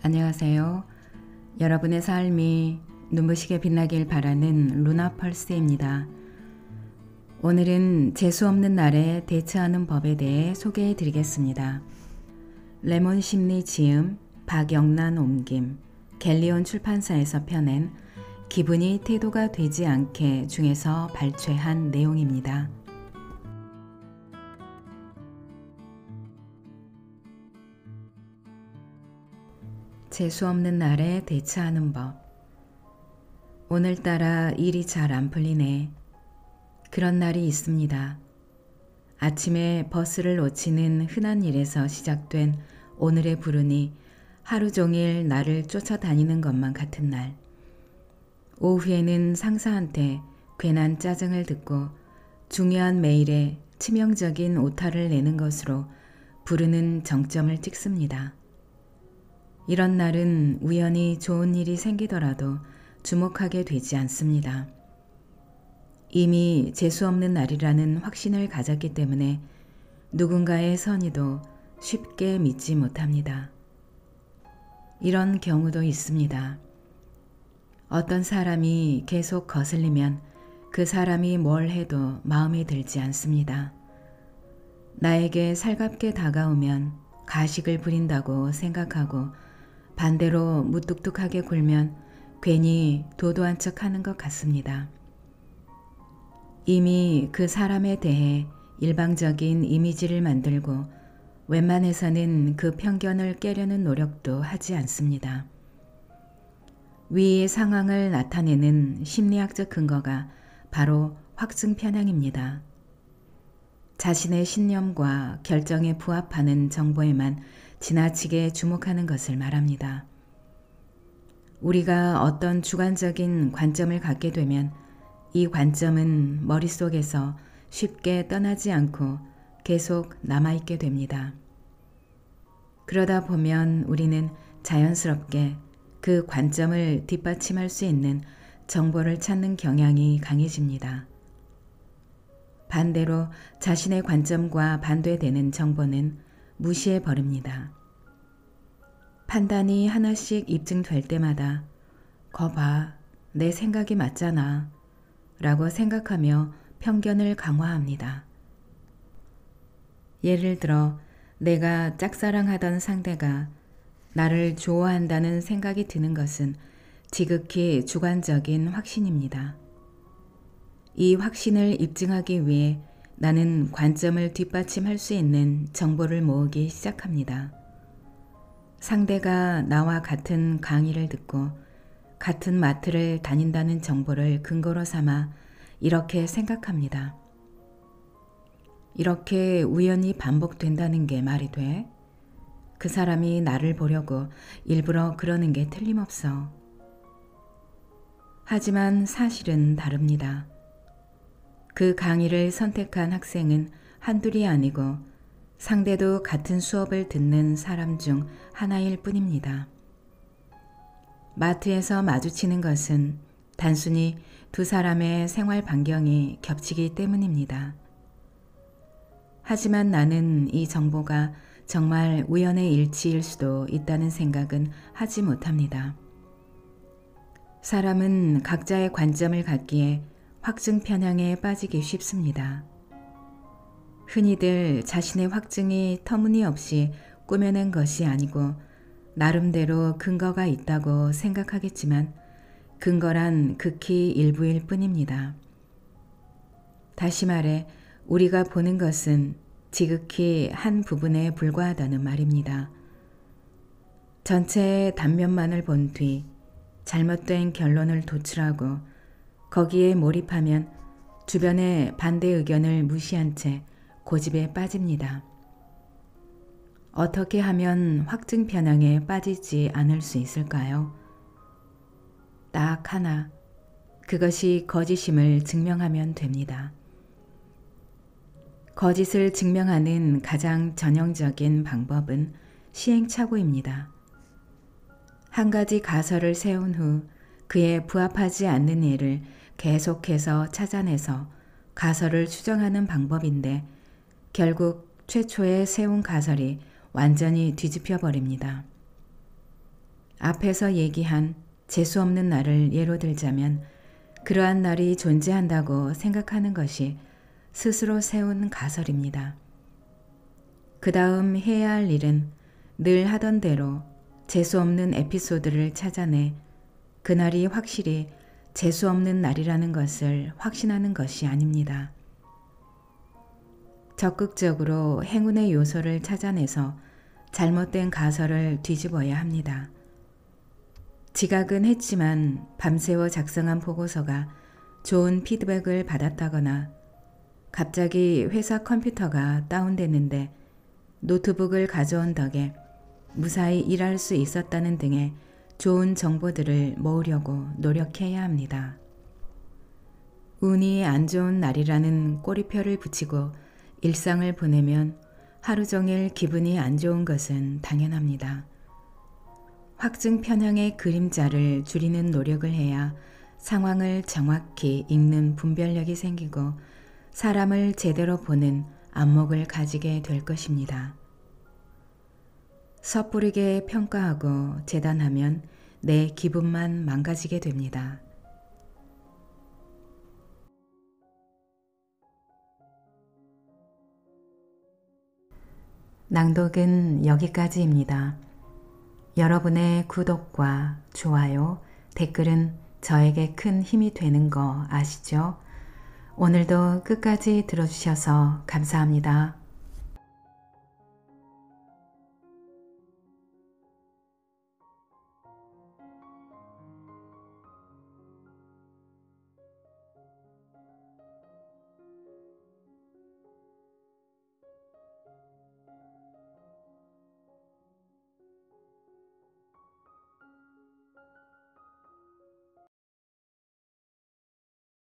안녕하세요. 여러분의 삶이 눈부시게 빛나길 바라는 루나펄스입니다. 오늘은 재수없는 날에 대처하는 법에 대해 소개해 드리겠습니다. 레몬 심리 지음, 박영란 옮김, 갤리온 출판사에서 펴낸 기분이 태도가 되지 않게 중에서 발췌한 내용입니다. 재수없는 날에 대처하는 법. 오늘따라 일이 잘 안 풀리네. 그런 날이 있습니다. 아침에 버스를 놓치는 흔한 일에서 시작된 오늘의 불운이 하루 종일 나를 쫓아다니는 것만 같은 날. 오후에는 상사한테 괜한 짜증을 듣고 중요한 메일에 치명적인 오타를 내는 것으로 부르는 정점을 찍습니다. 이런 날은 우연히 좋은 일이 생기더라도 주목하게 되지 않습니다. 이미 재수없는 날이라는 확신을 가졌기 때문에 누군가의 선의도 쉽게 믿지 못합니다. 이런 경우도 있습니다. 어떤 사람이 계속 거슬리면 그 사람이 뭘 해도 마음에 들지 않습니다. 나에게 살갑게 다가오면 가식을 부린다고 생각하고 반대로 무뚝뚝하게 굴면 괜히 도도한 척하는 것 같습니다. 이미 그 사람에 대해 일방적인 이미지를 만들고 웬만해서는 그 편견을 깨려는 노력도 하지 않습니다. 위의 상황을 나타내는 심리학적 근거가 바로 확증 편향입니다. 자신의 신념과 결정에 부합하는 정보에만 지나치게 주목하는 것을 말합니다. 우리가 어떤 주관적인 관점을 갖게 되면 이 관점은 머릿속에서 쉽게 떠나지 않고 계속 남아있게 됩니다. 그러다 보면 우리는 자연스럽게 그 관점을 뒷받침할 수 있는 정보를 찾는 경향이 강해집니다. 반대로 자신의 관점과 반대되는 정보는 무시해 버립니다. 판단이 하나씩 입증될 때마다 거봐, 내 생각이 맞잖아 라고 생각하며 편견을 강화합니다. 예를 들어 내가 짝사랑하던 상대가 나를 좋아한다는 생각이 드는 것은 지극히 주관적인 확신입니다. 이 확신을 입증하기 위해 나는 관점을 뒷받침할 수 있는 정보를 모으기 시작합니다. 상대가 나와 같은 강의를 듣고 같은 마트를 다닌다는 정보를 근거로 삼아 이렇게 생각합니다. 이렇게 우연히 반복된다는 게 말이 돼? 그 사람이 나를 보려고 일부러 그러는 게 틀림없어. 하지만 사실은 다릅니다. 그 강의를 선택한 학생은 한둘이 아니고 상대도 같은 수업을 듣는 사람 중 하나일 뿐입니다. 마트에서 마주치는 것은 단순히 두 사람의 생활 반경이 겹치기 때문입니다. 하지만 나는 이 정보가 정말 우연의 일치일 수도 있다는 생각은 하지 못합니다. 사람은 각자의 관점을 갖기에 확증 편향에 빠지기 쉽습니다. 흔히들 자신의 확증이 터무니없이 꾸며낸 것이 아니고 나름대로 근거가 있다고 생각하겠지만 근거란 극히 일부일 뿐입니다. 다시 말해 우리가 보는 것은 지극히 한 부분에 불과하다는 말입니다. 전체의 단면만을 본 뒤 잘못된 결론을 도출하고 거기에 몰입하면 주변의 반대 의견을 무시한 채 고집에 빠집니다. 어떻게 하면 확증 편향에 빠지지 않을 수 있을까요? 딱 하나, 그것이 거짓임을 증명하면 됩니다. 거짓을 증명하는 가장 전형적인 방법은 시행착오입니다. 한 가지 가설을 세운 후 그에 부합하지 않는 예를 계속해서 찾아내서 가설을 추정하는 방법인데 결국 최초에 세운 가설이 완전히 뒤집혀 버립니다. 앞에서 얘기한 재수없는 날을 예로 들자면 그러한 날이 존재한다고 생각하는 것이 스스로 세운 가설입니다. 그 다음 해야 할 일은 늘 하던 대로 재수없는 에피소드를 찾아내 그날이 확실히 재수없는 날이라는 것을 확신하는 것이 아닙니다. 적극적으로 행운의 요소를 찾아내서 잘못된 가설을 뒤집어야 합니다. 지각은 했지만 밤새워 작성한 보고서가 좋은 피드백을 받았다거나 갑자기 회사 컴퓨터가 다운됐는데 노트북을 가져온 덕에 무사히 일할 수 있었다는 등의 좋은 정보들을 모으려고 노력해야 합니다. 운이 안 좋은 날이라는 꼬리표를 붙이고 일상을 보내면 하루 종일 기분이 안 좋은 것은 당연합니다. 확증 편향의 그림자를 줄이는 노력을 해야 상황을 정확히 읽는 분별력이 생기고 사람을 제대로 보는 안목을 가지게 될 것입니다. 섣부르게 평가하고 재단하면 내 기분만 망가지게 됩니다. 낭독은 여기까지입니다. 여러분의 구독과 좋아요, 댓글은 저에게 큰 힘이 되는 거 아시죠? 오늘도 끝까지 들어주셔서 감사합니다.